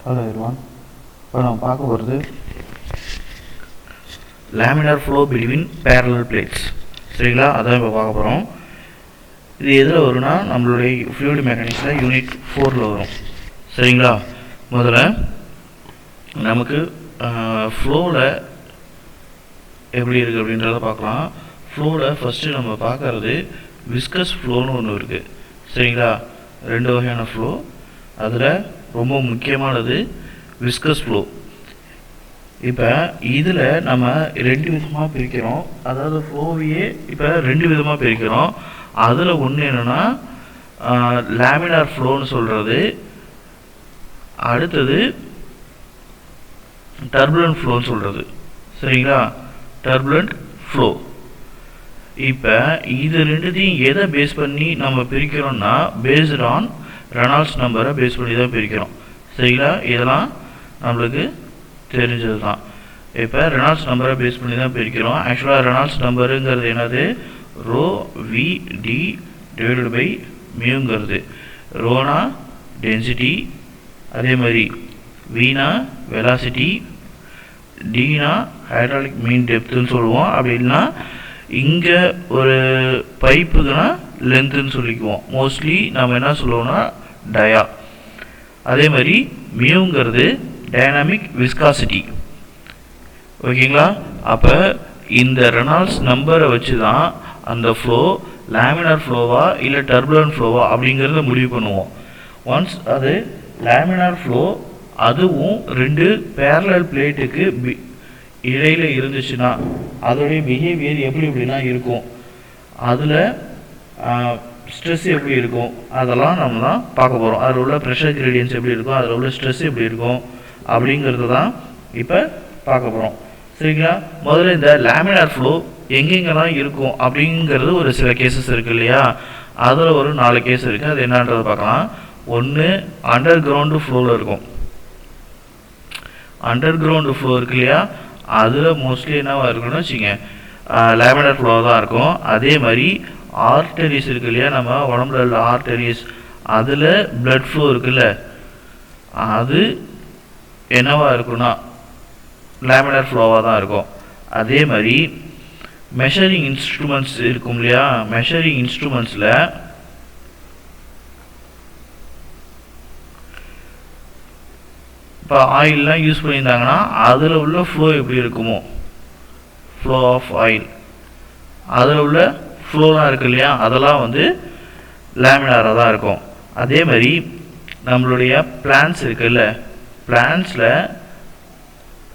Hello everyone. இப்போ நம்ம பார்க்க போகிறது laminar flow between parallel plates. சரிங்களா, அதான் இப்போ பார்க்க போகிறோம். இது எதில் வரும்னா நம்மளுடைய ஃப்ளூயிட் மெக்கானிக்ஸில் யூனிட் 4ல் வரும். சரிங்களா, முதல்ல நமக்கு ஃப்ளோவில் எப்படி இருக்குது அப்படின்றத பார்க்கலாம். ஃப்ளோவில் ஃபஸ்ட்டு நம்ம பார்க்குறது விஸ்கஸ் ஃப்ளோன்னு ஒன்று இருக்குது. சரிங்களா, ரெண்டு வகையான ஃப்ளோ. அதில் ரொம்ப முக்கியமானது விஸ்கஸ் ஃப்ளோ. இப்போ இதில் நம்ம ரெண்டு விதமாக பிரிக்கிறோம். அதாவது ஃப்ளோவையே இப்போ ரெண்டு விதமாக பிரிக்கிறோம். அதில் ஒன்று என்னென்னா லேமினார் ஃப்ளோன்னு சொல்கிறது, அடுத்தது டர்புலன்ட் ஃப்ளோன்னு சொல்கிறது. சரிங்களா, டர்புலன்ட் ஃப்ளோ. இப்போ இது ரெண்டுத்தையும் எதை பேஸ் பண்ணி நம்ம பிரிக்கிறோம்னா பேஸ்ட் ஆன் ரெனால்ட்ஸ் நம்பரை பேஸ் பண்ணி தான் பிரிக்கிறோம். சரிங்களா, இதெல்லாம் நம்மளுக்கு தெரிஞ்சது தான். இப்போ ரெனால்ட்ஸ் நம்பரை பேஸ் பண்ணி தான் பிரிக்கிறோம். ஆக்சுவலாக ரெனால்ட்ஸ் நம்பருங்கிறது என்னது, rho V D divided by மியூங்கிறது. ரோனா டென்சிட்டி, அதே மாதிரி வீணா வெலாசிட்டி, டீனா ஹைட்ராலிக் மீன் டெப்த்துன்னு சொல்லுவோம். அப்படி இல்லைன்னா இங்கே ஒரு பைப்புக்குன்னா லென்த்துன்னு சொல்லிக்குவோம். மோஸ்ட்லி நம்ம என்ன சொல்லுவோம்னா டயா. அதே மாதிரி மியூங்கிறது டைனாமிக் விஸ்காசிட்டி. ஓகேங்களா, அப்போ இந்த ரெனால்ட்ஸ் நம்பரை வச்சு தான் அந்த ஃப்ளோ லேமினார் ஃப்ளோவா இல்லை டர்புலன்ட் ஃப்ளோவா அப்படிங்கிறத முடிவு பண்ணுவோம். ஒன்ஸ் அது லேமினார் ஃப்ளோ, அதுவும் ரெண்டு பேரலல் பிளேட்டுக்கு இடையில் இருந்துச்சுன்னா அதோடைய பிஹேவியர் எப்படி எப்படிலாம் இருக்கும், அதில் ஸ்ட்ரெஸ் எப்படி இருக்கும், அதெல்லாம் நம்ம தான் பார்க்க போகிறோம். அதில் உள்ள ப்ரெஷர் கிரேடியன்ஸ் எப்படி இருக்கும், அதில் உள்ள ஸ்ட்ரெஸ் எப்படி இருக்கும் அப்படிங்கிறது தான் இப்போ பார்க்க போகிறோம். சரிங்களா, முதல்ல இந்த லேமினார் ஃப்ளோ எங்கெங்கெல்லாம் இருக்கும் அப்படிங்கிறது ஒரு சில கேசஸ் இருக்குது இல்லையா, அதில் ஒரு 4 கேஸ் இருக்குது. அது என்னன்றதை பார்க்கலாம். ஒன்று அண்டர் கிரவுண்டு ஃப்ளோவில் இருக்கும். அண்டர் கிரவுண்டு ஃப்ளோ இருக்கு இல்லையா, அதில் மோஸ்ட்லி என்னவாக இருக்குன்னு வச்சுங்க லேமினார் ஃப்ளோ தான் இருக்கும். அதே மாதிரி ஆர்டரிஸ் இருக்கு இல்லையா, நம்ம உடம்புல உள்ள ஆர்டரிஸ், அதில் பிளட் ஃப்ளோ இருக்குல்ல, அது என்னவாக இருக்குன்னா லேமினார் ஃப்ளோவாக தான் இருக்கும். அதே மாதிரி மெஷரிங் இன்ஸ்ட்ருமெண்ட்ஸ் இருக்கும் இல்லையா, மெஷரிங் இன்ஸ்ட்ருமெண்ட்ஸில் இப்போ ஆயிலெலாம் யூஸ் பண்ணியிருந்தாங்கன்னா அதில் உள்ள ஃப்ளோ எப்படி இருக்குமோ, ஃப்ளோ ஆஃப் ஆயில், அதில் உள்ள ஃப்ளோலாம் இருக்குது இல்லையா, அதெல்லாம் வந்து லேமினாராக தான் இருக்கும். அதே மாதிரி நம்மளுடைய பிளான்ஸ் இருக்குல்ல, பிளான்ஸில்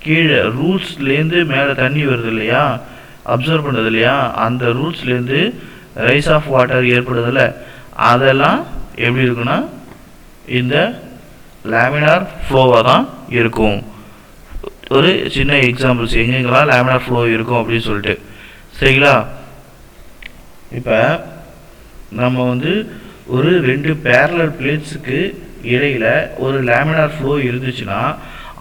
கீழே ரூட்ஸ்லேருந்து மேலே தண்ணி வருது இல்லையா, அப்சர்வ் பண்ணுறது இல்லையா, அந்த ரூட்ஸ்லேருந்து ரைஸ் ஆஃப் வாட்டர் ஏற்படுதில்ல, அதெல்லாம் எப்படி இருக்குன்னா இந்த லேமினார் ஃப்ளோவாக தான் இருக்கும். ஒரு சின்ன எக்ஸாம்பிள்ஸ் எங்கெங்கெல்லாம் லேமினார் ஃப்ளோ இருக்கும் அப்படின்னு சொல்லிட்டு. சரிங்களா, இப்போ நம்ம வந்து ஒரு ரெண்டு பேரலல் பிளேட்ஸுக்கு இடையில் ஒரு லேமினார் ஃப்ளோ இருந்துச்சுன்னா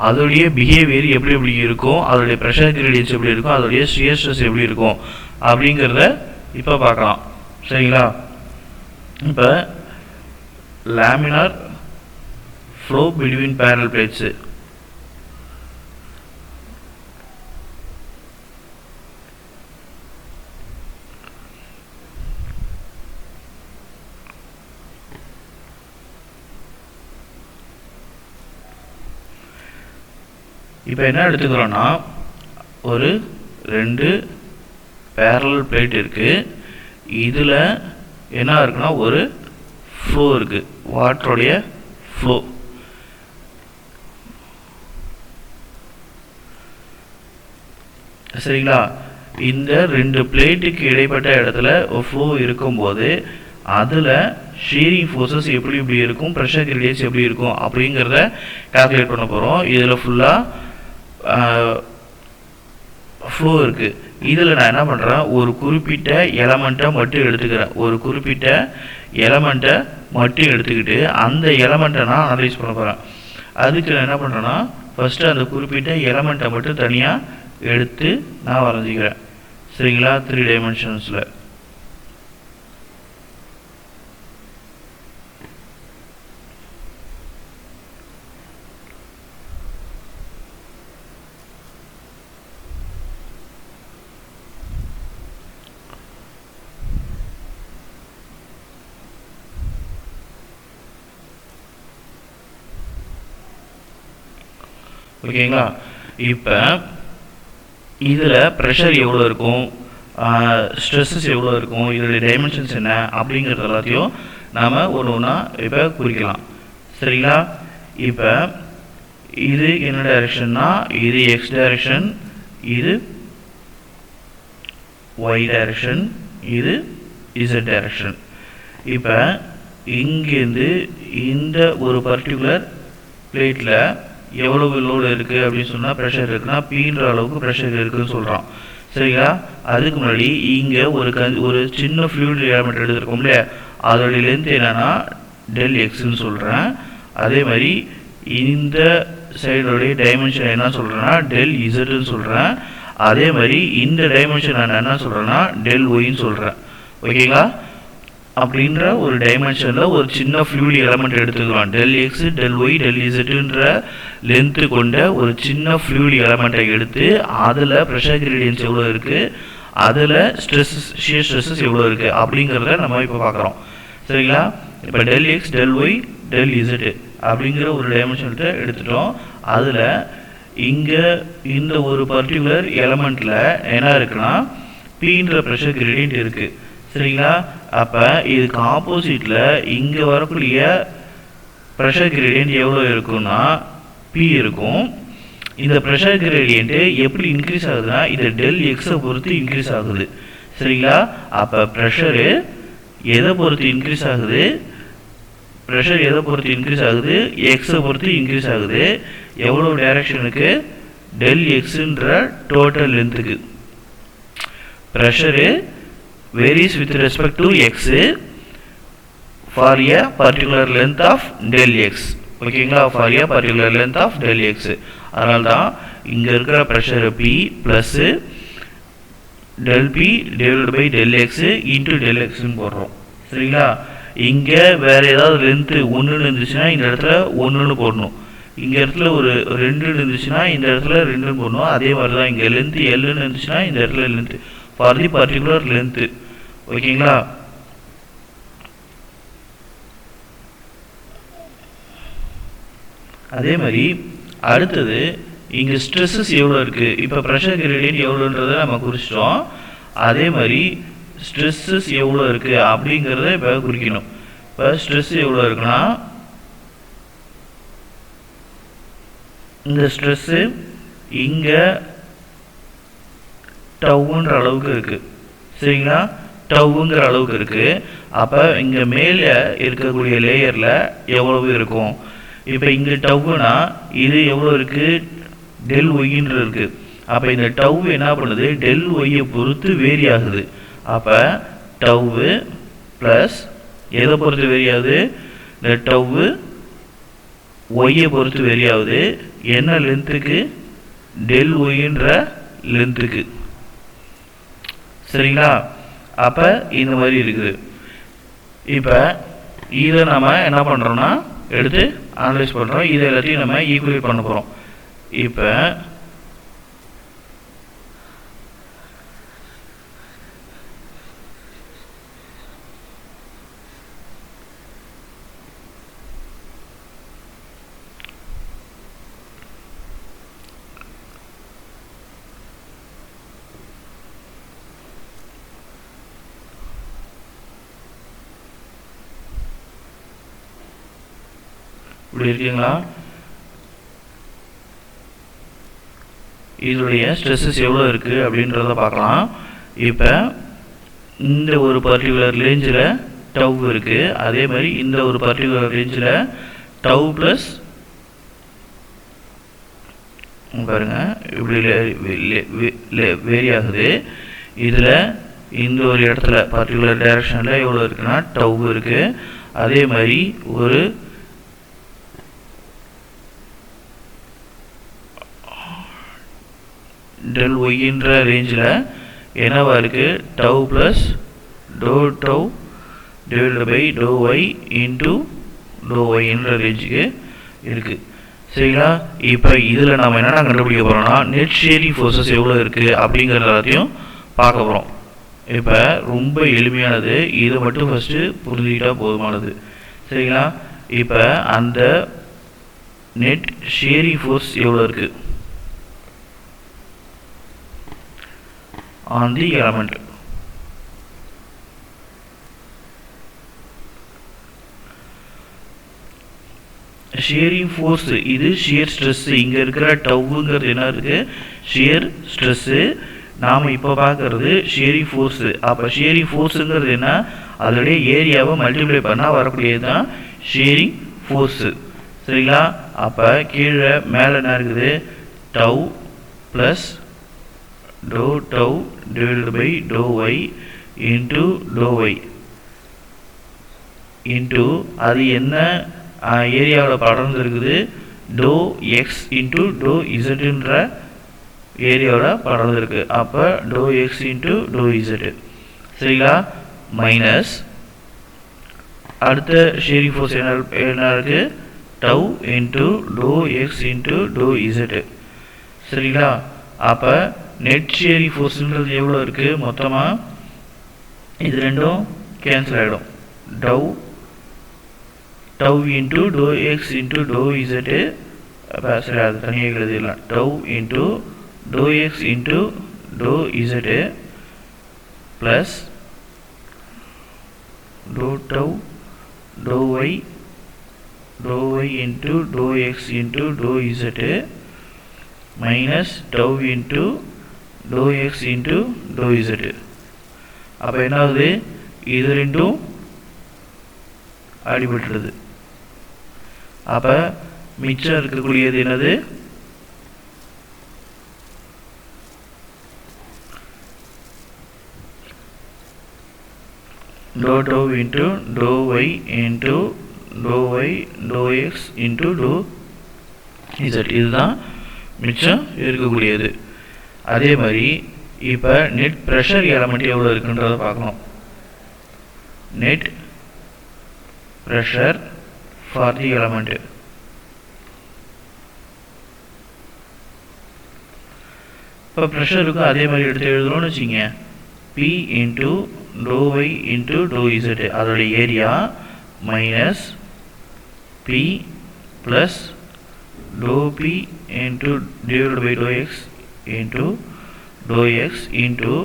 அதோடைய பிஹேவியர் எப்படி எப்படி இருக்கும், அதோடைய ப்ரெஷர் கிரேடியன்ஸ் எப்படி இருக்கும், அதோடைய ஷியர் ஸ்ட்ரெஸ் எப்படி இருக்கும் அப்படிங்கிறத இப்போ பார்க்கலாம். சரிங்களா, இப்போ laminar flow between parallel plates. இப்போ என்ன எடுத்துக்கிறோன்னா ஒரு ரெண்டு பேரலல் பிளேட் இருக்குது. இதில் என்ன இருக்குன்னா ஒரு ஃப்ளோ இருக்குது, வாட்டருடைய ஃப்ளோ. சரிங்களா, இந்த ரெண்டு பிளேட்டுக்கு இடைப்பட்ட இடத்துல ஒரு ஃப்ளோ இருக்கும்போது அதில் ஷீரிங் ஃபோர்ஸஸ் எப்படி எப்படி இருக்கும், ப்ரெஷர் கிரேடியன்ஸ் எப்படி இருக்கும் அப்படிங்கிறத கால்குலேட் பண்ண போகிறோம். இதில் ஃபுல்லாக ஃப்ளோ இருக்குது. இதில் நான் என்ன பண்ணுறேன், ஒரு குறிப்பிட்ட எலமெண்ட்டை மட்டும் எடுத்துக்கிறேன். ஒரு குறிப்பிட்ட எலமெண்ட்டை மட்டும் எடுத்துக்கிட்டு அந்த எலமெண்ட்டை நான் அனலைஸ் பண்ண போகிறேன். அதுக்கு நான் என்ன பண்ணுறேன்னா ஃபஸ்ட்டு அந்த குறிப்பிட்ட எலமெண்ட்டை மட்டும் தனியாக எடுத்து நான் வரைஞ்சிக்கிறேன். சரிங்களா, 3 டைமென்ஷன்ஸில். ஓகேங்களா? இப்போ இதில் ப்ரெஷர் எவ்வளோ இருக்கும், ஸ்ட்ரெஸ்ஸஸ் எவ்வளோ இருக்கும், இதோடைய டைமென்ஷன்ஸ் என்ன அப்படிங்கிறது எல்லாத்தையும் நாம் ஒன்று ஒன்றா இப்போ குறிக்கலாம். சரிங்களா? இப்போ இது என்ன டைரெக்ஷன்னா, இது எக்ஸ் டைரெக்ஷன், இது y டைரெக்ஷன், இது z டைரெக்ஷன். இப்போ இங்கேருந்து இந்த ஒரு பர்டிகுலர் பிளேட்டில் எவ்வளவு லோடு இருக்குது அப்படின்னு சொன்னால் ப்ரெஷர் இருக்குன்னா பீன்ற அளவுக்கு ப்ரெஷர் இருக்குதுன்னு சொல்கிறோம். சரிங்களா? அதுக்கு முன்னாடி இங்கே ஒரு சின்ன ஃப்ளூயிட் எலமெண்ட் எடுத்துருக்கோம் இல்லையா, அதோடைய லென்த் என்னென்னா டெல் எக்ஸ்ன்னு சொல்கிறேன். அதே மாதிரி இந்த சைடோடைய டைமென்ஷன் என்ன சொல்கிறேன்னா டெல் இசட்னு சொல்கிறேன். அதே மாதிரி இந்த டைமென்ஷன் நான் என்ன சொல்கிறேன்னா டெல் ஒய்ன்னு சொல்கிறேன். ஓகேங்களா? அப்படின்ற ஒரு டைமென்ஷனில் ஒரு சின்ன ஃப்ளூயிட் எலமெண்ட் எடுத்துக்கலாம். Del X, del Y, del இசட்ன்ற லென்த்து கொண்ட ஒரு சின்ன ஃப்ளூயிட் எலமெண்ட்டை எடுத்து அதில் ப்ரெஷர் கிரேடியன்ஸ் எவ்வளோ இருக்குது, அதில் ஷியர் ஸ்ட்ரெஸ்ஸஸ் எவ்வளோ இருக்குது அப்படிங்கிறத நம்ம இப்போ பார்க்குறோம். சரிங்களா? இப்போ del X, del Y, del z அப்படிங்கிற ஒரு டைமென்ஷன்கிட்ட எடுத்துட்டோம். அதில் இங்கே இந்த ஒரு பர்டிகுலர் எலமெண்ட்டில் என்ன இருக்குன்னா பீன்ற ப்ரெஷர் கிரேடியன்ட் இருக்குது. சரிங்களா? அப்போ இதுக்கு ஆப்போசிட்டில் இங்கே வரக்கூடிய ப்ரெஷர் கிரேடியன்ட் எவ்வளோ இருக்குன்னா பி இருக்கும். இந்த ப்ரெஷர் கிரேடியன்ட்டு எப்படி இன்க்ரீஸ் ஆகுதுன்னா இது டெல் எக்ஸை பொறுத்து இன்க்ரீஸ் ஆகுது. சரிங்களா? அப்போ ப்ரெஷரு எதை பொறுத்து இன்க்ரீஸ் ஆகுது, ப்ரெஷர் எதை பொறுத்து இன்க்ரீஸ் ஆகுது, எக்ஸை பொறுத்து இன்க்ரீஸ் ஆகுது. எவ்வளோ டைரக்ஷனுக்கு, டெல் எக்ஸுன்ற டோட்டல் லென்த்துக்கு. Pressure varies with respect to x for a particular length of del x. ஓகேங்களா? for a particular length of del x. அதனால தான் இங்கே இருக்கிற pressure P plus del P divided by del X into del எக்ஸ்ன்னு போடுறோம். சரிங்களா? இங்கே வேறு ஏதாவது லென்த்து ஒன்றுன்னு இருந்துச்சுன்னா இந்த இடத்துல ஒன்றுன்னு போடணும். இங்கே இடத்துல ஒரு 2 இருந்துச்சுன்னா இந்த இடத்துல 2ன்னு போடணும். அதே மாதிரி தான் இங்கே லென்த்து எல்லுன்னு இருந்துச்சுன்னா இந்த இடத்துல length for the particular length. ஓகேங்களா? அதே மாதிரி அடுத்தது இங்கே ஸ்ட்ரெஸ்ஸஸ் எவ்வளோ இருக்குது, இப்போ ப்ரெஷர் கிரேடியன்ட் எவ்வளோன்றதை நம்ம குறிச்சிட்டோம். அதே மாதிரி ஸ்ட்ரெஸ்ஸஸ் எவ்வளோ இருக்குது அப்படிங்கிறத இப்போ குறிக்கணும். இப்போ ஸ்ட்ரெஸ் எவ்வளோ இருக்குன்னா இந்த ஸ்ட்ரெஸ்ஸு இங்கே டவுன்ற அளவுக்கு இருக்குது. சரிங்களா? டவுங்கிற அளவுக்கு இருக்குது. அப்போ இங்கே மேலே இருக்கக்கூடிய லேயரில் எவ்வளவு இருக்கும், இப்போ இங்கே டவுனா இது எவ்வளோ இருக்குது, டெல் ஒய்ன்ற இருக்குது. அப்போ இந்த டவ் என்ன பண்ணுது, டெல் ஒய்யை பொறுத்து வேரி ஆகுது. அப்போ டவ்வு ப்ளஸ் எதை பொறுத்து வேரி ஆகுது, இந்த டவ்வு ஒய்யை பொறுத்து வேரி ஆகுது. என்ன லென்த்துக்கு, டெல் ஒய்ன்ற லென்த்துக்கு. சரிங்களா? அப்போ இந்த மாதிரி இருக்குது. இப்போ இதை நம்ம என்ன பண்ணுறோம்னா எடுத்து அனலைஸ் பண்ணுறோம். இதை எல்லாத்தையும் நம்ம ஈக்குவேட் பண்ண போகிறோம். இப்போ இப்படி இருக்குங்களா? இதோடைய ஸ்ட்ரெஸ்ஸஸ் எவ்வளோ இருக்குது அப்படின்றத பார்க்கலாம். இப்போ இந்த ஒரு பர்டிகுலர் ரேஞ்சில் டவ் இருக்குது. அதே மாதிரி இந்த ஒரு பர்டிகுலர் ரேஞ்சில் டவ் ப்ளஸ் பாருங்கள் இப்படி வேரி ஆகுது. இதில் இந்த ஒரு இடத்துல பர்டிகுலர் டைரக்ஷனில் எவ்வளோ இருக்குன்னா டவ் இருக்குது. அதே மாதிரி ஒரு டெல் ஒய்ன்ற ரேஞ்சில் என்னவா இருக்குது, tau plus to tau divided by to Y into do ஒய்ன்ற ரேஞ்சுக்கு இருக்குது. சரிங்களா? இப்போ இதில் நம்ம என்னென்ன கண்டுபிடிக்க போகிறோம்னா நெட் ஷேரிங் ஃபோர்ஸஸ் எவ்வளோ இருக்குது அப்படிங்கிற எல்லாத்தையும் பார்க்க போகிறோம். இப்போ ரொம்ப எளிமையானது, இதை மட்டும் ஃபஸ்ட்டு புரிஞ்சுக்கிட்டால் போதுமானது. சரிங்களா? இப்போ அந்த நெட் ஷியரிங் ஃபோர்ஸ் எவ்வளோ இருக்குது on the element. Shearing force இது ஷியர் ஸ்ட்ரெஸ். இங்கே இருக்கிற டவுங்கிறது என்ன இருக்குது ஷியர் ஸ்ட்ரெஸ்ஸு. நாம் இப்போ பார்க்குறது ஷியரிங் ஃபோர்ஸு. அப்போ ஷியரிங் ஃபோர்ஸுங்கிறது என்ன அதோடைய ஏரியாவை மல்டிப்ளை பண்ணால் வரக்கூடியது தான் ஷியரிங் ஃபோர்ஸு. சரிங்களா? அப்போ கீழே மேலே என்ன இருக்குது tau plus to tau divided by to Y into to Y into அது என்ன ஏரியாவில் படர்ந்து இருக்குது டோ எக்ஸ் இன்ட்டு டோ இசட்டுன்ற ஏரியாவில் படர்ந்து இருக்குது. அப்போ dou X into to z. சரிங்களா? மைனஸ் அடுத்த ஷியரிங் ஃபோர்ஸ் என்ன இருக்குது tau into to X into to z. சரிங்களா? அப்போ நெட் ஷியரிங் ஃபோர்ஸுன்றது எவ்வளோ இருக்குது மொத்தமாக இது ரெண்டும் கேன்சல் ஆகிடும். Tau into to X into to z. சரி அது தனியாக எழுதிடலாம். Tau into to X into to z plus to tau dou Y into to X into to z minus tau into to X into to z. அப்போ என்ன ஆகுது இது ரெண்டும் அடிபட்டுருது. அப்போ மிச்சம் இருக்கக்கூடியது என்னது dou tau into to Y into to y dou X into to z. இதுதான் மிச்சம் இருக்கக்கூடியது. அதே மாதிரி இப்போ நெட் ப்ரெஷர் எலமெண்ட் எவ்வளோ இருக்குன்றதை பார்க்கணும். Net pressure for the element. இப்போ ப்ரெஷருக்கும் அதே மாதிரி எடுத்து எழுதுறோம்னு வச்சுங்க. P into to Y into to Z அதோடைய area minus P plus do P into divided by to X into to X into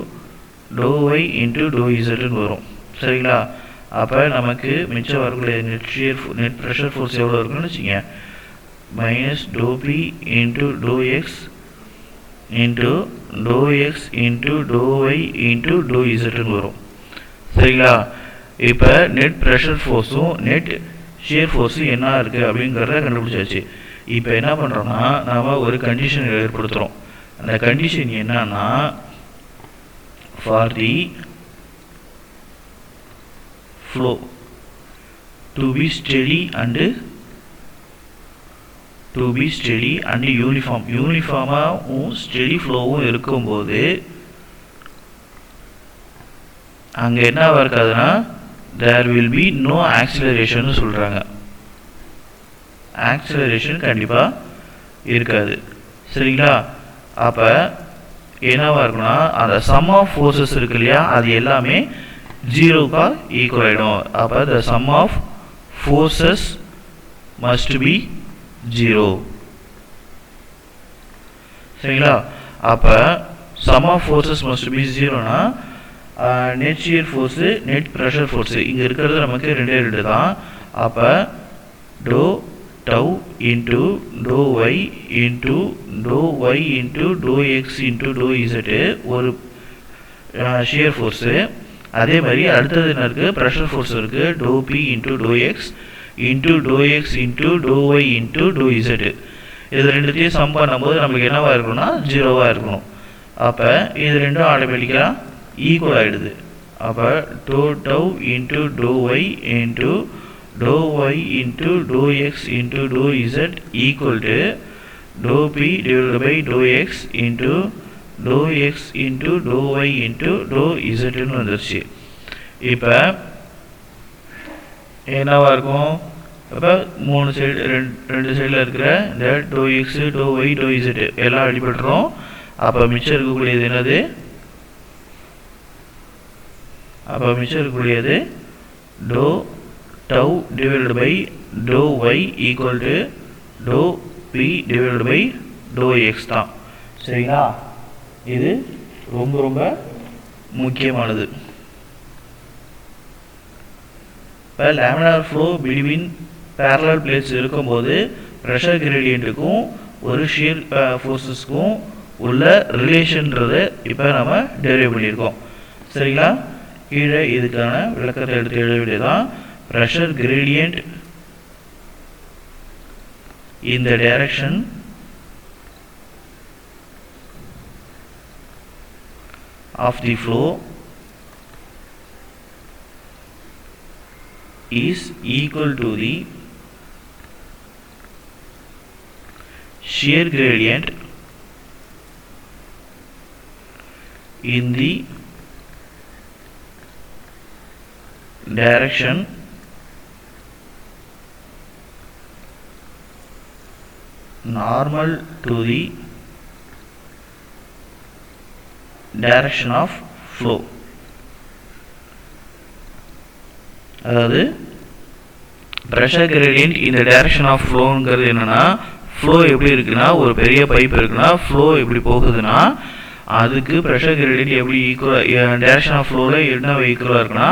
to Y into do இசட்னு வரும். சரிங்களா? அப்போ நமக்கு மிச்சம் வரக்கூடிய நெட் ப்ரெஷர் ஃபோர்ஸ் எவ்வளோ இருக்குன்னு வச்சுங்க. Minus do P into to X into to X into to Y into do இசட்னு வரும். சரிங்களா? இப்போ நெட் ப்ரெஷர் ஃபோர்ஸும் நெட் ஷியர் ஃபோர்ஸும் என்ன இருக்குது அப்படிங்கிறத கண்டுபிடிச்சாச்சு. இப்போ என்ன பண்ணுறோன்னா நாம் ஒரு கண்டிஷன் ஏற்படுத்துகிறோம். அந்த கண்டிஷன் என்னன்னா for the flow to be steady and யூனிஃபார்மாகவும் ஸ்டெடி ஃப்ளோவும் இருக்கும்போது அங்கே என்ன இருக்காதுன்னா there will be no acceleration சொல்கிறாங்க. ஆக்சிலரேஷன் கண்டிப்பாக இருக்காது. சரிங்களா? அப்போ என்னவா இருக்குன்னா அந்த சம் ஆஃப் ஃபோர்ஸஸ் இருக்கு இல்லையா அது எல்லாமே ஜீரோக்கா ஈக்குவல் ஆகிடும். அப்போ the sum of forces must be zero. சரிங்களா? அப்போ sum of forces must be ஜீரோனா net shear force net pressure force இங்கே இருக்கிறது நமக்கு ரெண்டு தான். அப்போ to tau into to Y into to Y into to X into to Z ஒரு ஷியர் ஃபோர்ஸு. அதே மாதிரி அடுத்தது என்ன இருக்குது ப்ரெஷர் ஃபோர்ஸ் இருக்குது do P into to X into to X into to Y into to Z. இது ரெண்டுத்தையும் some பண்ணும்போது நம்மளுக்கு என்னவாக இருக்கணும்னா ஜீரோவாக இருக்கணும். அப்போ இது ரெண்டும் ஆட்டோமேட்டிக்காக ஈக்குவல் ஆகிடுது. அப்போ to tau into to Y into dou y into dou x into dou z equal to dou p divided by dou x into dou x into dou y into dou z ன்னு வந்துருச்சு. இப்போ என்னவா இருக்கும்? இப்போ ரெண்டு சைடில் இருக்கிற இந்த dou x dou y dou z எல்லாம் அடிபட்டுரும். அப்போ மிச்சம் இருக்கக்கூடியது என்னது? dou tau divided by dou y equal to dou p divided by to x தான். சரிங்களா, இது ரொம்ப ரொம்ப முக்கியமானது. இப்போ laminar flow between parallel plates இருக்கும்போது ப்ரெஷர் கிரேடியண்ட்டுக்கும் ஒரு ஷியர் ஃபோர்ஸஸ்க்கும் உள்ள ரிலேஷன்றதை இப்போ நம்ம டெரைவ் பண்ணியிருக்கோம். சரிங்களா, கீழே இதுக்கான விளக்கத்தை எடுத்து எழுத வேண்டியதான். Pressure gradient in the direction of the flow is equal to the shear gradient in the direction normal to the direction of flow. அதாவது ப்ரெஷர் கிரேடியன்ட் இந்த டைரக்ஷன் ஆஃப் ஃப்ளோங்கிறது என்னன்னா, ஃப்ளோ எப்படி இருக்குன்னா, ஒரு பெரிய பைப் இருக்குன்னா ஃப்ளோ எப்படி போகுதுன்னா அதுக்கு ப்ரெஷர் கிரேடியன்ட் எப்படி ஈக்குவலாக டைரக்ஷன் ஆஃப் ஃப்ளோவில் என்ன ஈக்குவலாக இருக்குன்னா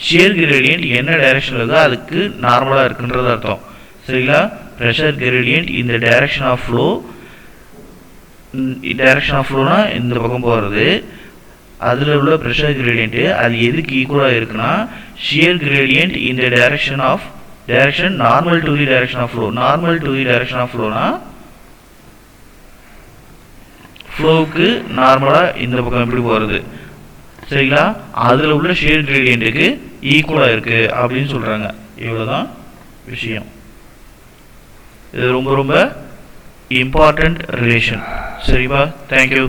ஷியர் கிரேடியன்ட் என்ன டைரக்ஷனில் இருக்கோ அதுக்கு நார்மலாக இருக்குன்றது அர்த்தம். சரிங்களா, ப்ரெஷர் கிரேடியன்ட் இந்த டைரக்ஷன் ஆஃப் ஃப்ளோனா இந்த பக்கம் போகிறது, அதில் உள்ள ப்ரெஷர் கிரேடியன்ட்டு அது எதுக்கு ஈக்குவலாக இருக்குன்னா ஷியர் கிரேடியன்ட் இந்த direction normal to the direction of flow. Normal to the direction of ஃப்ளோனா ஃப்ளோவுக்கு நார்மலாக இந்த பக்கம் எப்படி போகிறது. சரிங்களா, அதில் உள்ள ஷியர் கிரேடியன்ட்டுக்கு ஈக்குவலாக இருக்குது அப்படின்னு சொல்கிறாங்க. இவ்வளோதான் விஷயம். இது ரொம்ப ரொம்ப இம்பார்ட்டண்ட் ரிலேஷன். சரிப்பா, தேங்க்யூ.